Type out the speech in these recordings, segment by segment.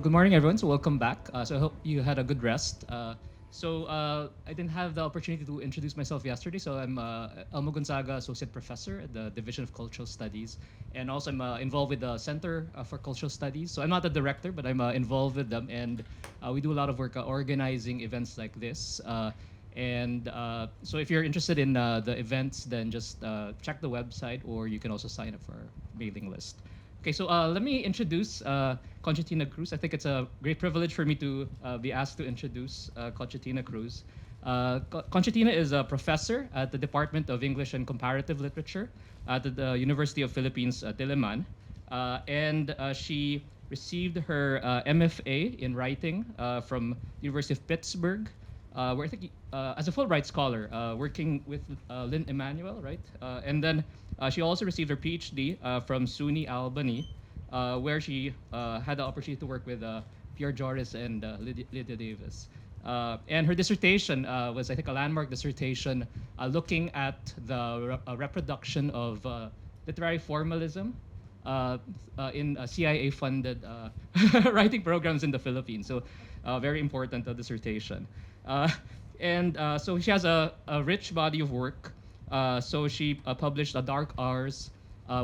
Good morning, everyone. So welcome back. So I hope you had a good rest. I didn't have the opportunity to introduce myself yesterday. So I'm Elmo Gonzaga, Associate Professor at the Division of Cultural Studies. And also I'm involved with the Center for Cultural Studies. So I'm not a director, but I'm involved with them. And we do a lot of work organizing events like this. So if you're interested in the events, then just check the website, or you can also sign up for our mailing list. Okay, so let me introduce Conchitina Cruz. I think it's a great privilege for me to be asked to introduce Conchitina Cruz. Conchitina is a professor at the Department of English and Comparative Literature at the University of Philippines, Diliman. She received her MFA in writing from the University of Pittsburgh, where I think as a Fulbright scholar, working with Lynn Emanuel, right? And then she also received her PhD from SUNY Albany, where she had the opportunity to work with Pierre Joris and Lydia Davis. And her dissertation was, I think, a landmark dissertation looking at the reproduction of literary formalism in CIA-funded writing programs in the Philippines. So, very important dissertation. So she has a rich body of work. So she published A Dark Hours,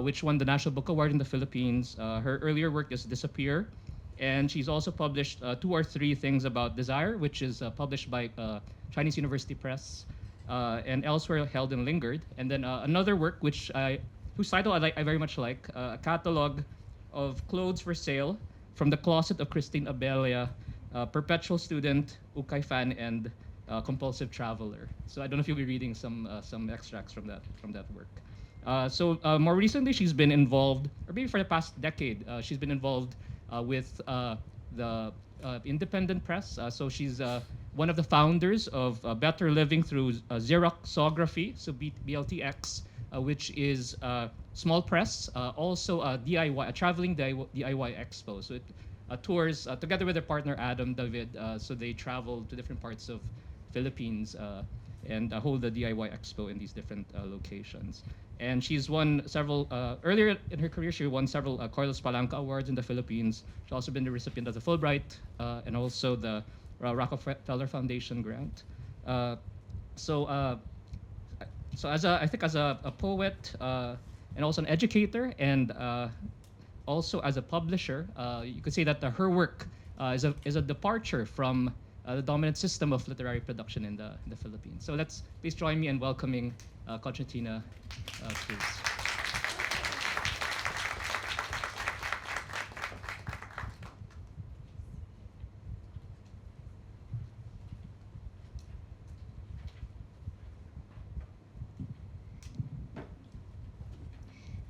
which won the National Book Award in the Philippines. Her earlier work is Disappear. And she's also published two or three things about desire, which is published by Chinese University Press, and elsewhere held and lingered. And then another work, whose title I very much like, a catalog of clothes for sale from the closet of Christine Abelia, perpetual student, Ukay fan, and compulsive traveler. So I don't know if you'll be reading some extracts from that work. More recently, she's been involved, or maybe for the past decade, she's been involved with the independent press. So she's one of the founders of Better Living Through Xeroxography, so BLTX, which is small press, also a DIY, a traveling DIY expo. So it tours together with their partner Adam David. So they travel to different parts of Philippines and hold the DIY expo in these different locations. And she's won several, earlier in her career, she won several Carlos Palanca Awards in the Philippines. She's also been the recipient of the Fulbright and also the Rockefeller Foundation grant. I think as a poet and also an educator and also as a publisher, you could say that her work is a departure from the dominant system of literary production in the Philippines. So please join me in welcoming Conchitina Cruz.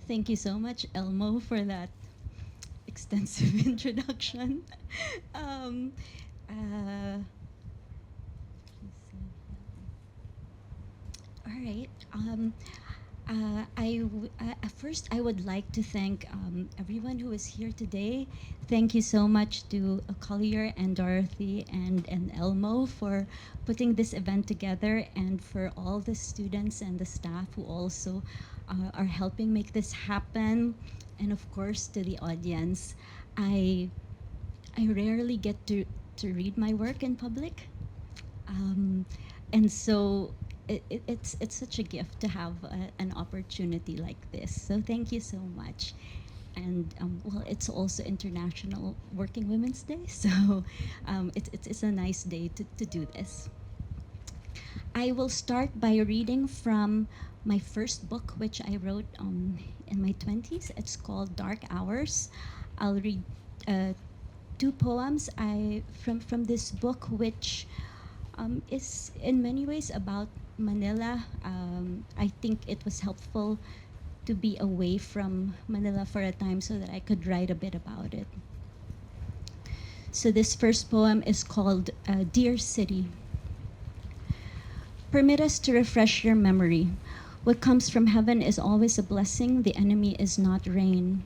Thank you so much, Elmo, for that extensive introduction. Um, uh, all right. First, I would like to thank everyone who is here today. Thank you so much to Collier and Dorothy and Elmo for putting this event together, and for all the students and the staff who also are helping make this happen, and of course to the audience. I rarely get to read my work in public, and so it's such a gift to have an opportunity like this. So thank you so much. And well, it's also International Working Women's Day, so it's a nice day to do this. I will start by reading from my first book, which I wrote in my 20s. It's called Dark Hours. I'll read two poems from this book, which is in many ways about Manila. I think it was helpful to be away from Manila for a time so that I could write a bit about it. So this first poem is called Dear City. Permit us to refresh your memory. What comes from heaven is always a blessing. The enemy is not rain.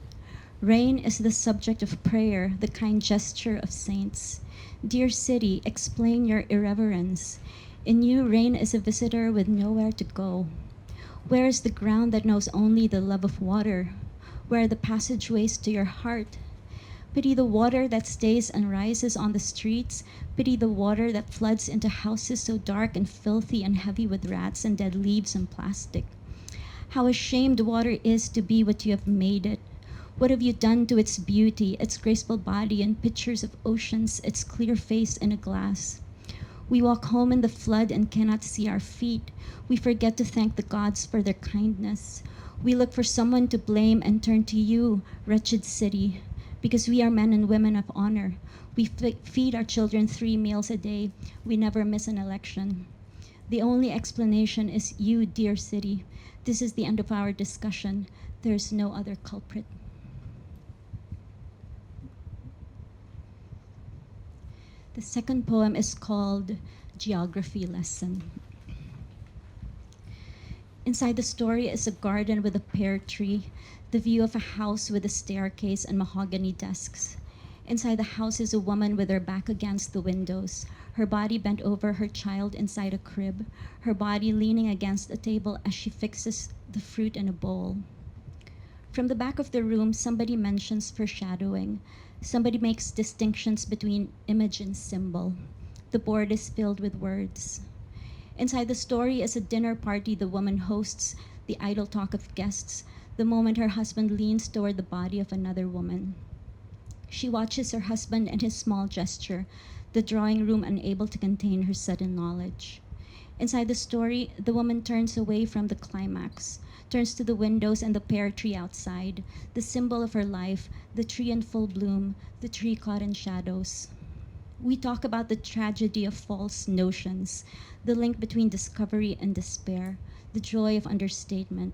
Rain is the subject of prayer, the kind gesture of saints. Dear city, explain your irreverence. In you, rain is a visitor with nowhere to go. Where is the ground that knows only the love of water? Where are the passageways to your heart? Pity the water that stays and rises on the streets. Pity the water that floods into houses so dark and filthy and heavy with rats and dead leaves and plastic. How ashamed water is to be what you have made it. What have you done to its beauty, its graceful body and pictures of oceans, its clear face in a glass? We walk home in the flood and cannot see our feet. We forget to thank the gods for their kindness. We look for someone to blame and turn to you, wretched city, because we are men and women of honor. We feed our children 3 meals a day. We never miss an election. The only explanation is you, dear city. This is the end of our discussion. There's no other culprit. The second poem is called Geography Lesson. Inside the story is a garden with a pear tree, the view of a house with a staircase and mahogany desks. Inside the house is a woman with her back against the windows, her body bent over her child inside a crib, her body leaning against a table as she fixes the fruit in a bowl. From the back of the room, somebody mentions foreshadowing. Somebody makes distinctions between image and symbol. The board is filled with words. Inside the story is a dinner party the woman hosts, the idle talk of guests, the moment her husband leans toward the body of another woman. She watches her husband and his small gesture, the drawing room unable to contain her sudden knowledge. Inside the story, the woman turns away from the climax, turns to the windows and the pear tree outside, the symbol of her life, the tree in full bloom, the tree caught in shadows. We talk about the tragedy of false notions, the link between discovery and despair, the joy of understatement.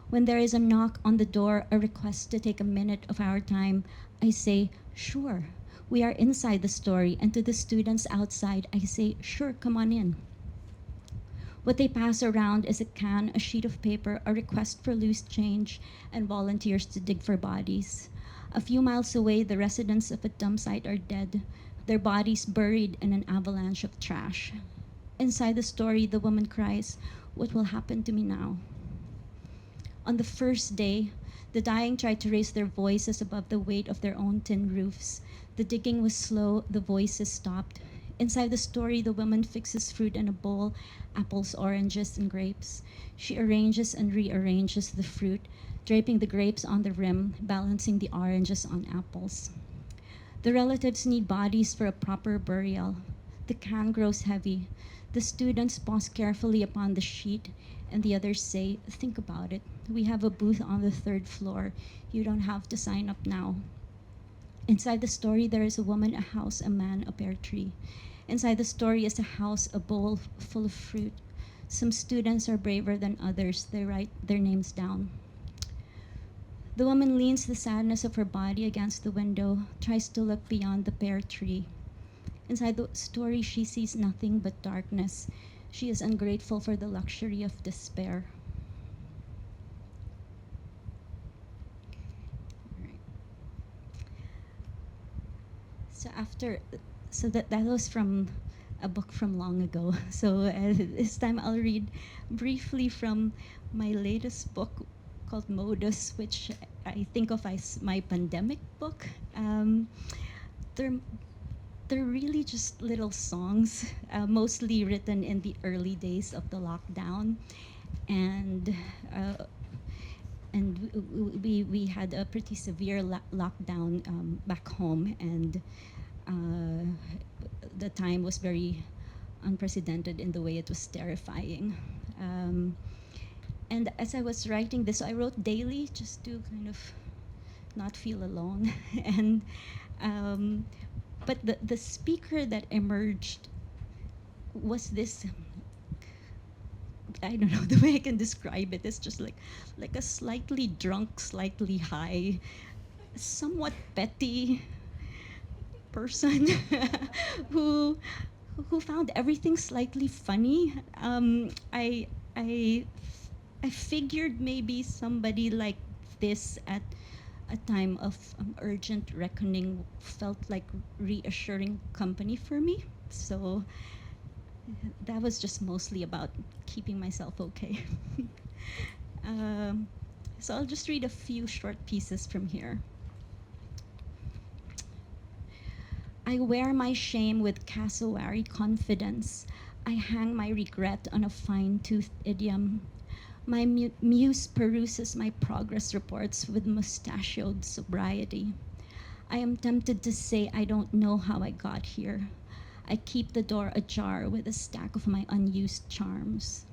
When there is a knock on the door, a request to take a minute of our time, I say, sure. We are inside the story, and to the students outside, I say, sure, come on in. What they pass around is a can, a sheet of paper, a request for loose change, and volunteers to dig for bodies. A few miles away, the residents of a dump site are dead, their bodies buried in an avalanche of trash. Inside the story, the woman cries, what will happen to me now? On the first day, the dying tried to raise their voices above the weight of their own tin roofs. The digging was slow, the voices stopped. Inside the story, the woman fixes fruit in a bowl, apples, oranges, and grapes. She arranges and rearranges the fruit, draping the grapes on the rim, balancing the oranges on apples. The relatives need bodies for a proper burial. The can grows heavy. The students pause carefully upon the sheet, and the others say, think about it. We have a booth on the 3rd floor. You don't have to sign up now. Inside the story, there is a woman, a house, a man, a pear tree. Inside the story is a house, a bowl full of fruit. Some students are braver than others. They write their names down. The woman leans the sadness of her body against the window, tries to look beyond the pear tree. Inside the story, she sees nothing but darkness. She is ungrateful for the luxury of despair. So that was from a book from long ago. So this time I'll read briefly from my latest book called Modus, which I think of as my pandemic book. They're really just little songs, mostly written in the early days of the lockdown, and we had a pretty severe lockdown back home, and the time was very unprecedented in the way it was terrifying. And as I was writing this, I wrote daily just to kind of not feel alone. And but the speaker that emerged was this, I don't know the way I can describe it. It's just like a slightly drunk, slightly high, somewhat petty person who found everything slightly funny. I figured maybe somebody like this at a time of urgent reckoning felt like reassuring company for me. So that was just mostly about keeping myself okay. So I'll just read a few short pieces from here. I wear my shame with cassowary confidence. I hang my regret on a fine-toothed idiom. My muse peruses my progress reports with mustachioed sobriety. I am tempted to say I don't know how I got here. I keep the door ajar with a stack of my unused charms.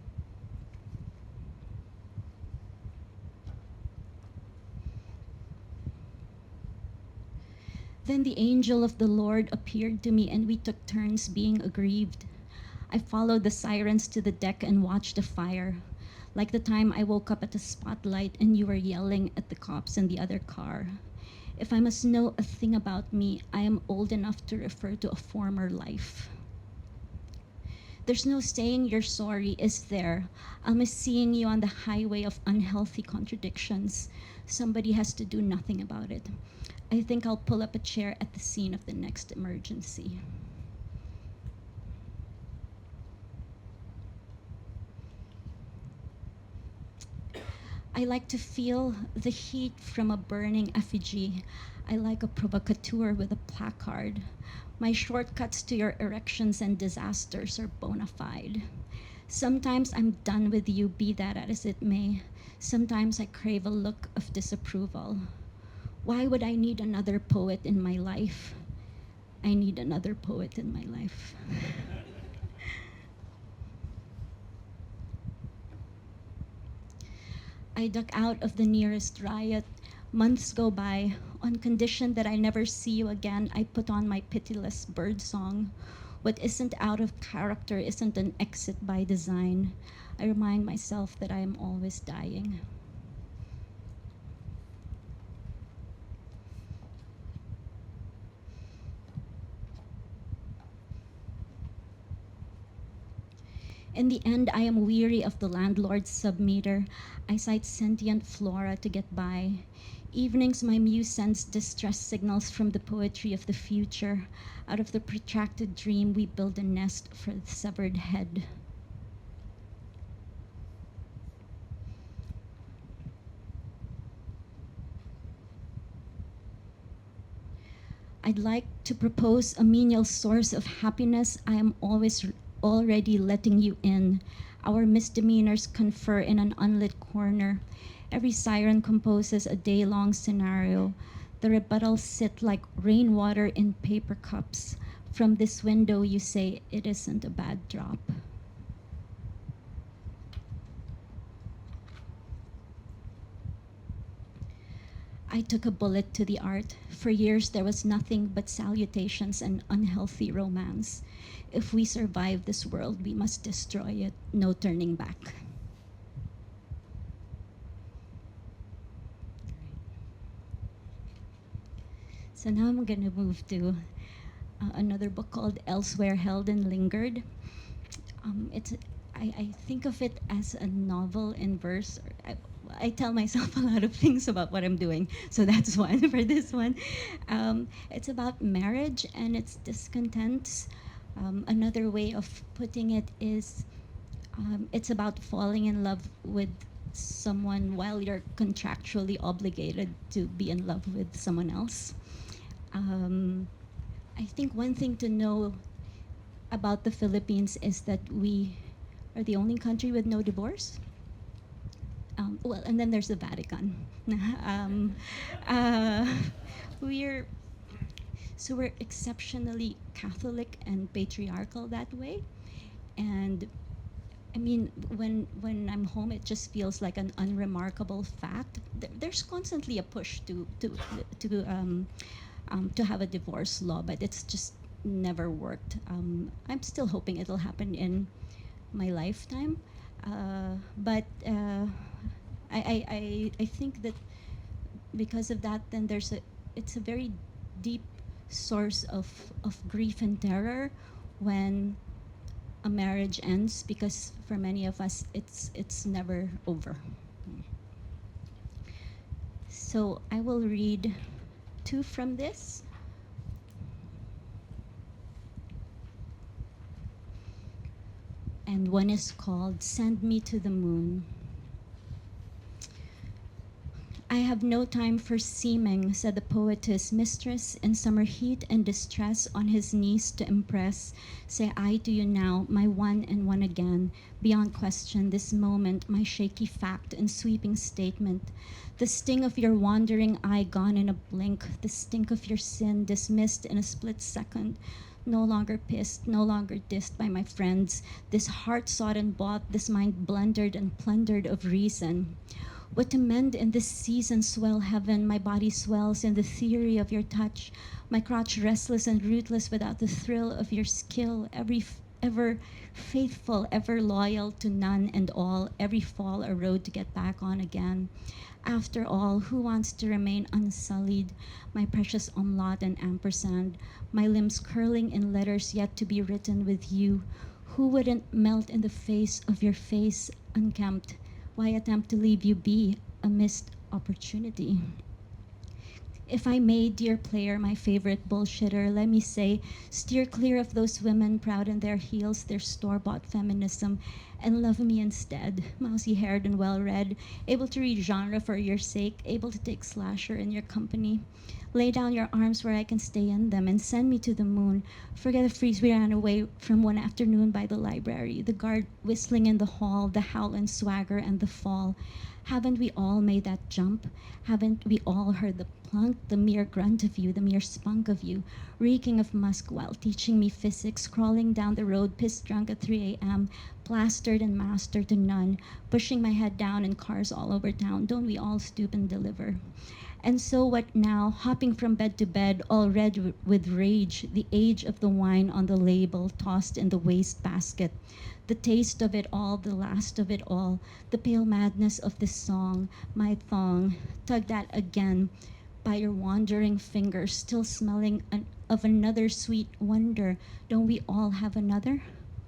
Then the angel of the Lord appeared to me, and we took turns being aggrieved. I followed the sirens to the deck and watched the fire. Like the time I woke up at the spotlight and you were yelling at the cops in the other car. If I must know a thing about me, I am old enough to refer to a former life. There's no saying you're sorry, is there? I'll miss seeing you on the highway of unhealthy contradictions. Somebody has to do nothing about it. I think I'll pull up a chair at the scene of the next emergency. I like to feel the heat from a burning effigy. I like a provocateur with a placard. My shortcuts to your erections and disasters are bona fide. Sometimes I'm done with you, be that as it may. Sometimes I crave a look of disapproval. Why would I need another poet in my life? I need another poet in my life. I duck out of the nearest riot. Months go by. On condition that I never see you again, I put on my pitiless bird song. What isn't out of character isn't an exit by design. I remind myself that I am always dying. In the end, I am weary of the landlord's submeter. I cite sentient flora to get by. Evenings, my muse sends distress signals from the poetry of the future. Out of the protracted dream, we build a nest for the severed head. I'd like to propose a menial source of happiness. I am always already letting you in. Our misdemeanors confer in an unlit corner. Every siren composes a day-long scenario. The rebuttals sit like rainwater in paper cups. From this window, you say it isn't a bad drop. I took a bullet to the art. For years, there was nothing but salutations and unhealthy romance. If we survive this world, we must destroy it. No turning back. So now I'm going to move to another book called Elsewhere Held and Lingered. It's I think of it as a novel in verse. I tell myself a lot of things about what I'm doing, so that's one for this one. It's about marriage and its discontents. Another way of putting it is it's about falling in love with someone while you're contractually obligated to be in love with someone else. I think one thing to know about the Philippines is that we are the only country with no divorce. Well, and then there's the Vatican. um, uh, we're we're exceptionally Catholic and patriarchal that way, and I mean, when I'm home, it just feels like an unremarkable fact. There's constantly a push to have a divorce law, but it's just never worked. I'm still hoping it'll happen in my lifetime, but I think that because of that, then it's a very deep source of grief and terror when a marriage ends, because for many of us it's never over. So I will read two from this. And one is called Send Me to the Moon. I have no time for seeming, said the poetess, mistress in summer heat and distress, on his knees to impress. Say I to you now, my one and one again, beyond question, this moment, my shaky fact and sweeping statement. The sting of your wandering eye gone in a blink, the stink of your sin dismissed in a split second. No longer pissed, no longer dissed by my friends, this heart sought and bought, this mind blundered and plundered of reason. What to mend in this season, swell heaven, my body swells in the theory of your touch, my crotch restless and rootless without the thrill of your skill, ever faithful, ever loyal to none and all, every fall a road to get back on again. After all, who wants to remain unsullied? My precious umlaut and ampersand, my limbs curling in letters yet to be written with you. Who wouldn't melt in the face of your face, unkempt? Why attempt to leave you be a missed opportunity? If I may, dear player, my favorite bullshitter, let me say, steer clear of those women proud in their heels, their store-bought feminism, and love me instead, mousy-haired and well-read, able to read genre for your sake, able to take slasher in your company. Lay down your arms where I can stay in them and send me to the moon. Forget the freeze we ran away from one afternoon by the library, the guard whistling in the hall, the howl and swagger and the fall. Haven't we all made that jump? Haven't we all heard the plunk, the mere grunt of you, the mere spunk of you, reeking of musk while teaching me physics, crawling down the road, piss drunk at 3 a.m., plastered and mastered to none, pushing my head down in cars all over town. Don't we all stoop and deliver? And so what now, hopping from bed to bed, all red with rage, the age of the wine on the label tossed in the wastebasket, the taste of it all, the last of it all, the pale madness of this song, my thong, tugged at again by your wandering fingers, still smelling of another sweet wonder. Don't we all have another?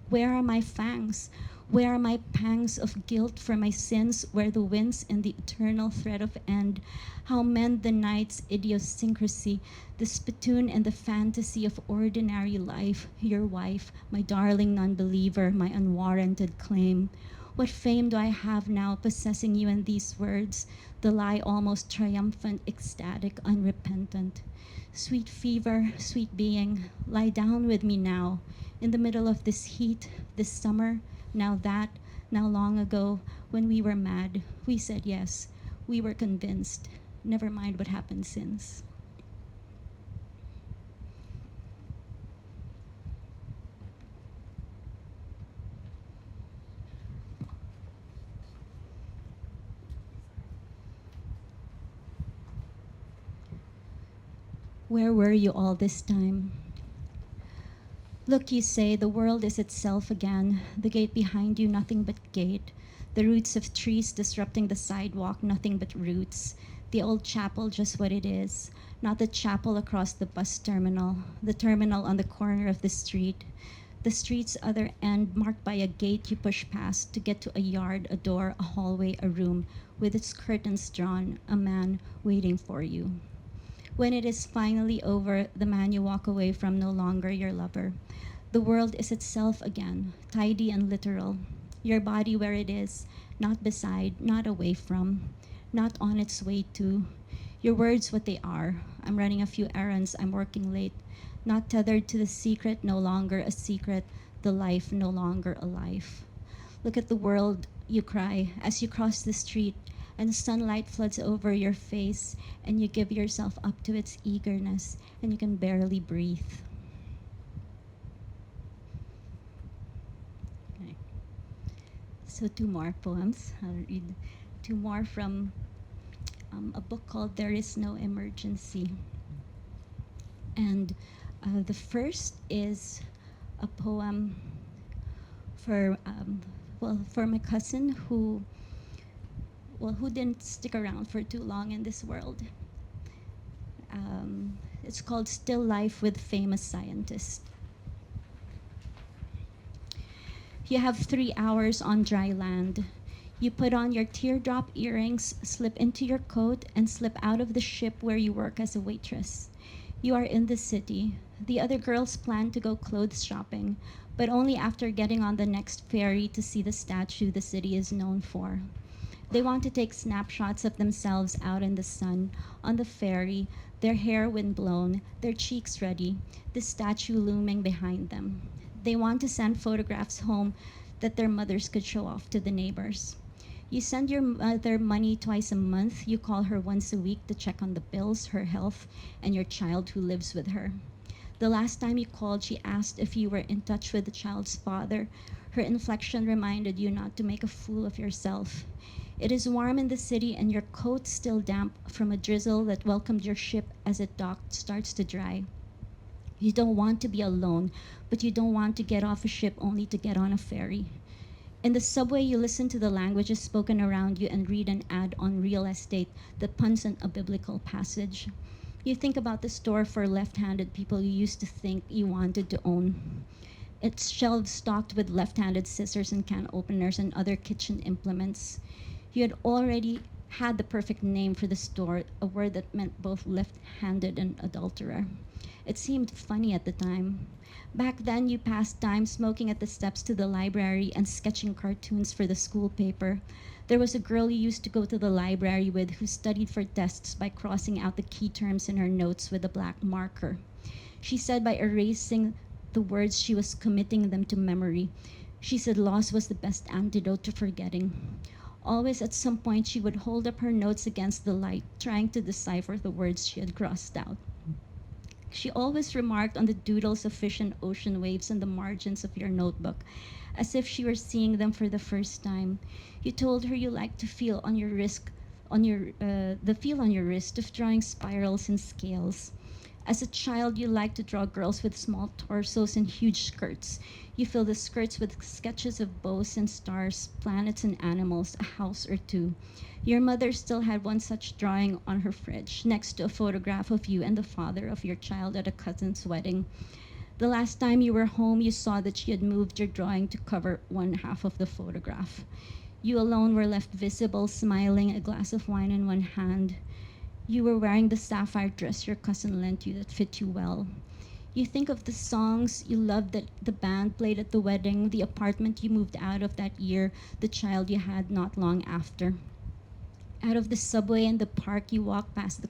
Where are my fangs? Where are my pangs of guilt for my sins? Where the winds and the eternal thread of end? How mend the night's idiosyncrasy, the spittoon and the fantasy of ordinary life, your wife, my darling non-believer, my unwarranted claim? What fame do I have now possessing you in these words? The lie almost triumphant, ecstatic, unrepentant. Sweet fever, sweet being, lie down with me now. In the middle of this heat, this summer, now that, now long ago, when we were mad, we said yes. We were convinced. Never mind what happened since. Where were you all this time? Look, you say, the world is itself again. The gate behind you, nothing but gate. The roots of trees disrupting the sidewalk, nothing but roots. The old chapel, just what it is. Not the chapel across the bus terminal. The terminal on the corner of the street. The street's other end, marked by a gate you push past to get to a yard, a door, a hallway, a room, with its curtains drawn, a man waiting for you. When it is finally over, the man you walk away from no longer your lover. The world is itself again, tidy and literal. Your body where it is, not beside, not away from, not on its way to. Your words what they are. I'm running a few errands, I'm working late. Not tethered to the secret, no longer a secret. The life, no longer a life. Look at the world, you cry, as you cross the street, and sunlight floods over your face, and you give yourself up to its eagerness, and you can barely breathe. Okay. So 2 more poems. I'll read 2 more from a book called There Is No Emergency. And the first is a poem for my cousin who didn't stick around for too long in this world. It's called Still Life with Famous Scientists. You have 3 hours on dry land. You put on your teardrop earrings, slip into your coat, and slip out of the ship where you work as a waitress. You are in the city. The other girls plan to go clothes shopping, but only after getting on the next ferry to see the statue the city is known for. They want to take snapshots of themselves out in the sun, on the ferry, their hair windblown, their cheeks ready, the statue looming behind them. They want to send photographs home that their mothers could show off to the neighbors. You send your mother money twice a month. You call her once a week to check on the bills, her health, and your child who lives with her. The last time you called, she asked if you were in touch with the child's father. Her inflection reminded you not to make a fool of yourself. It is warm in the city, and your coat still damp from a drizzle that welcomed your ship as it docked starts to dry. You don't want to be alone, but you don't want to get off a ship only to get on a ferry. In the subway, you listen to the languages spoken around you and read an ad on real estate that puns on a biblical passage. You think about the store for left-handed people you used to think you wanted to own. Its shelves stocked with left-handed scissors and can openers and other kitchen implements. You had already had the perfect name for the store, a word that meant both left-handed and adulterer. It seemed funny at the time. Back then, you passed time smoking at the steps to the library and sketching cartoons for the school paper. There was a girl you used to go to the library with who studied for tests by crossing out the key terms in her notes with a black marker. She said by erasing the words, she was committing them to memory. She said loss was the best antidote to forgetting. Always at some point, she would hold up her notes against the light, trying to decipher the words she had crossed out. She always remarked on the doodles of fish and ocean waves on the margins of your notebook, as if she were seeing them for the first time. You told her you liked to feel on your wrist, the feel on your wrist of drawing spirals and scales. As a child, you liked to draw girls with small torsos and huge skirts. You fill the skirts with sketches of bows and stars, planets and animals, a house or two. Your mother still had one such drawing on her fridge, next to a photograph of you and the father of your child at a cousin's wedding. The last time you were home, you saw that she had moved your drawing to cover one half of the photograph. You alone were left visible, smiling, a glass of wine in one hand. You were wearing the sapphire dress your cousin lent you that fit you well. You think of the songs you loved that the band played at the wedding, the apartment you moved out of that year, the child you had not long after. Out of the subway and the park, you walk past the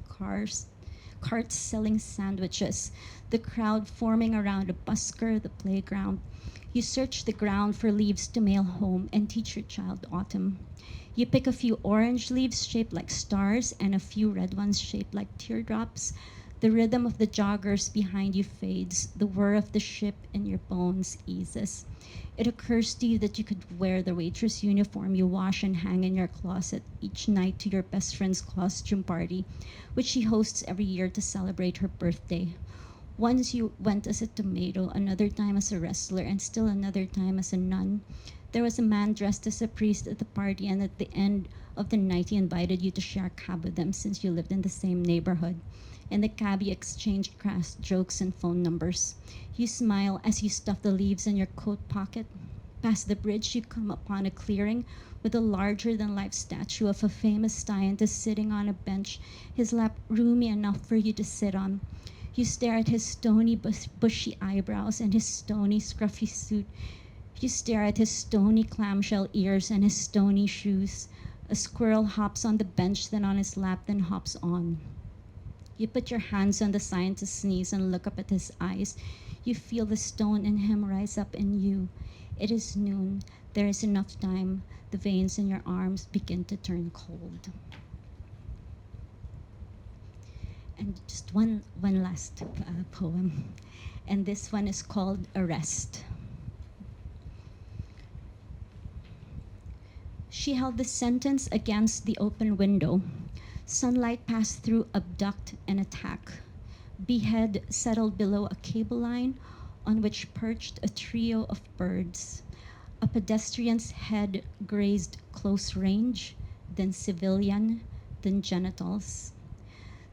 carts selling sandwiches, the crowd forming around a busker, the playground. You search the ground for leaves to mail home and teach your child autumn. You pick a few orange leaves shaped like stars and a few red ones shaped like teardrops. The rhythm of the joggers behind you fades. The whir of the ship in your bones eases. It occurs to you that you could wear the waitress uniform you wash and hang in your closet each night to your best friend's costume party, which she hosts every year to celebrate her birthday. Once you went as a tomato, another time as a wrestler, and still another time as a nun. There was a man dressed as a priest at the party, and at the end of the night he invited you to share a cab with them since you lived in the same neighborhood. In the cab, you exchanged crass jokes and phone numbers. You smile as you stuff the leaves in your coat pocket. Past the bridge, you come upon a clearing with a larger-than-life statue of a famous scientist sitting on a bench, his lap roomy enough for you to sit on. You stare at his stony, bushy eyebrows and his stony, scruffy suit. You stare at his stony clamshell ears and his stony shoes. A squirrel hops on the bench, then on his lap, then hops on. You put your hands on the scientist's knees and look up at his eyes. You feel the stone in him rise up in you. It is noon. There is enough time. The veins in your arms begin to turn cold. And just one last poem. And this one is called Arrest. She held the sentence against the open window. Sunlight passed through, abduct and attack. Behead settled below a cable line on which perched a trio of birds. A pedestrian's head grazed close range, then civilian, then genitals.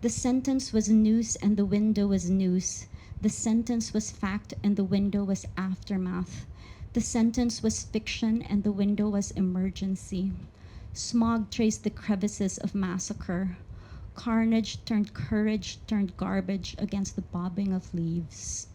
The sentence was noose and the window was noose. The sentence was fact and the window was aftermath. The sentence was fiction and the window was emergency. Smog traced the crevices of massacre. Carnage turned courage, turned garbage against the bobbing of leaves.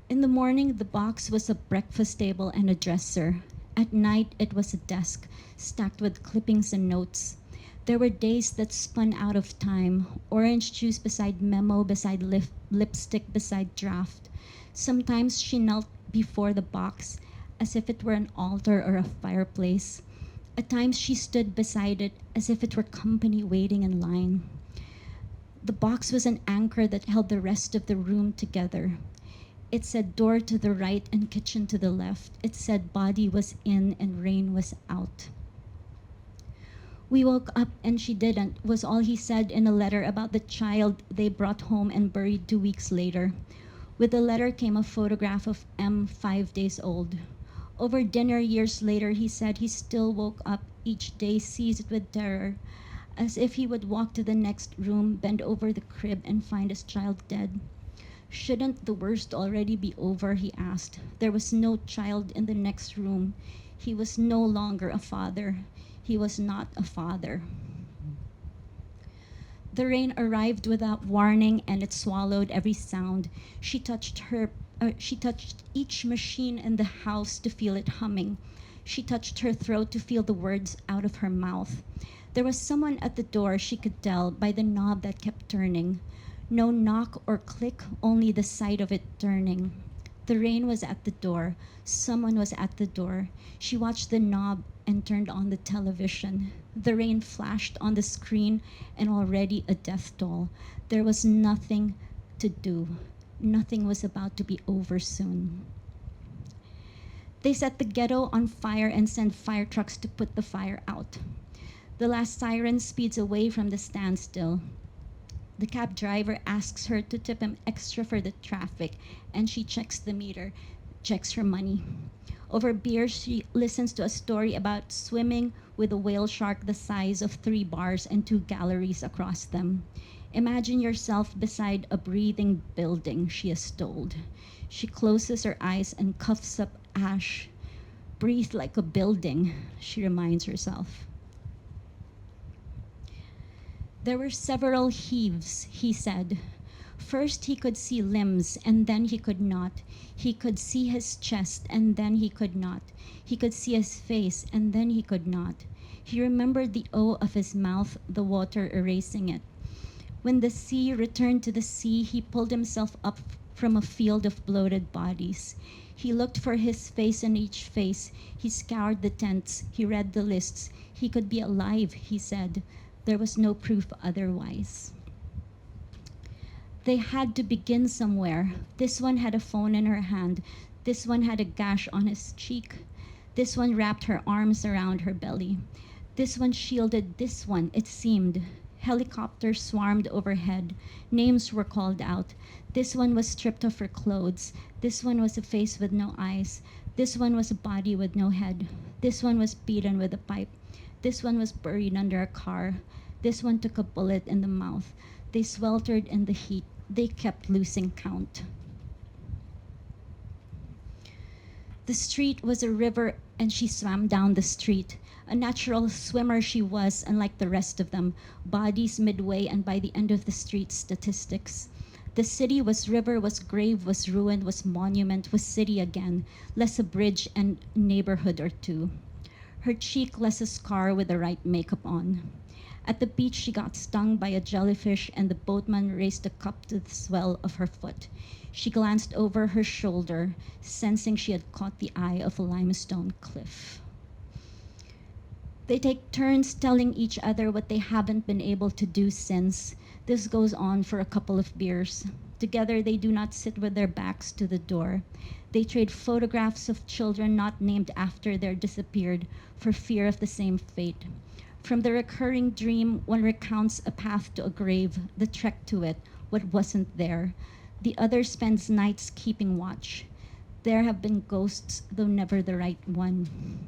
In the morning, the box was a breakfast table and a dresser. At night, it was a desk stacked with clippings and notes. There were days that spun out of time, orange juice beside memo, beside lipstick, beside draft. Sometimes she knelt before the box as if it were an altar or a fireplace. At times she stood beside it as if it were company waiting in line. The box was an anchor that held the rest of the room together. It said door to the right and kitchen to the left. It said body was in and rain was out. We woke up and she didn't, was all he said in a letter about the child they brought home and buried 2 weeks later. With the letter came a photograph of M, 5 days old. Over dinner years later, he said he still woke up each day seized with terror, as if he would walk to the next room, bend over the crib, and find his child dead. Shouldn't the worst already be over, he asked. There was no child in the next room. He was no longer a father. He was not a father. The rain arrived without warning and it swallowed every sound. She touched each machine in the house to feel it humming. She touched her throat to feel the words out of her mouth. There was someone at the door, she could tell by the knob that kept turning. No knock or click, only the sight of it turning. The rain was at the door. Someone was at the door. She watched the knob and turned on the television. The rain flashed on the screen and already a death toll. There was nothing to do. Nothing was about to be over soon. They set the ghetto on fire and sent fire trucks to put the fire out. The last siren speeds away from the standstill. The cab driver asks her to tip him extra for the traffic, and she checks the meter, checks her money. Over beer, she listens to a story about swimming with a whale shark the size of 3 bars and 2 galleries across them. Imagine yourself beside a breathing building, she is told. She closes her eyes and coughs up ash. Breathe like a building, she reminds herself. There were several heaves, he said. First he could see limbs, and then he could not. He could see his chest, and then he could not. He could see his face, and then he could not. He remembered the O of his mouth, the water erasing it. When the sea returned to the sea, he pulled himself up from a field of bloated bodies. He looked for his face in each face. He scoured the tents. He read the lists. He could be alive, he said. There was no proof otherwise. They had to begin somewhere. This one had a phone in her hand. This one had a gash on his cheek. This one wrapped her arms around her belly. This one shielded this one, it seemed. Helicopters swarmed overhead. Names were called out. This one was stripped of her clothes. This one was a face with no eyes. This one was a body with no head. This one was beaten with a pipe. This one was buried under a car. This one took a bullet in the mouth. They sweltered in the heat. They kept losing count. The street was a river, and she swam down the street. A natural swimmer she was, unlike the rest of them. Bodies midway, and by the end of the street, statistics. The city was river, was grave, was ruin, was monument, was city again, less a bridge and neighborhood or two. Her cheek less a scar with the right makeup on. At the beach, she got stung by a jellyfish, and the boatman raised a cup to the swell of her foot. She glanced over her shoulder, sensing she had caught the eye of a limestone cliff. They take turns telling each other what they haven't been able to do since. This goes on for a couple of beers. Together, they do not sit with their backs to the door. They trade photographs of children not named after their disappeared for fear of the same fate. From the recurring dream, one recounts a path to a grave, the trek to it, what wasn't there. The other spends nights keeping watch. There have been ghosts, though never the right one.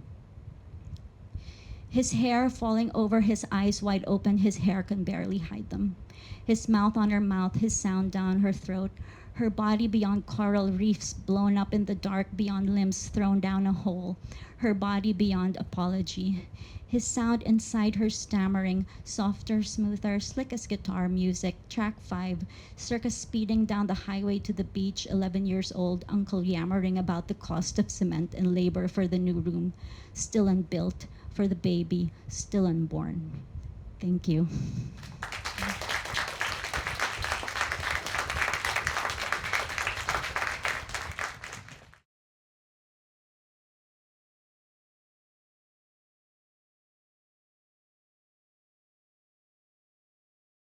His hair falling over his eyes wide open, his hair can barely hide them. His mouth on her mouth, his sound down her throat. Her body beyond coral reefs blown up in the dark, beyond limbs thrown down a hole. Her body beyond apology. His sound inside her stammering, softer, smoother, slick as guitar music. Track 5, circus speeding down the highway to the beach, 11 years old, uncle yammering about the cost of cement and labor for the new room. Still unbuilt, for the baby, still unborn. Thank you.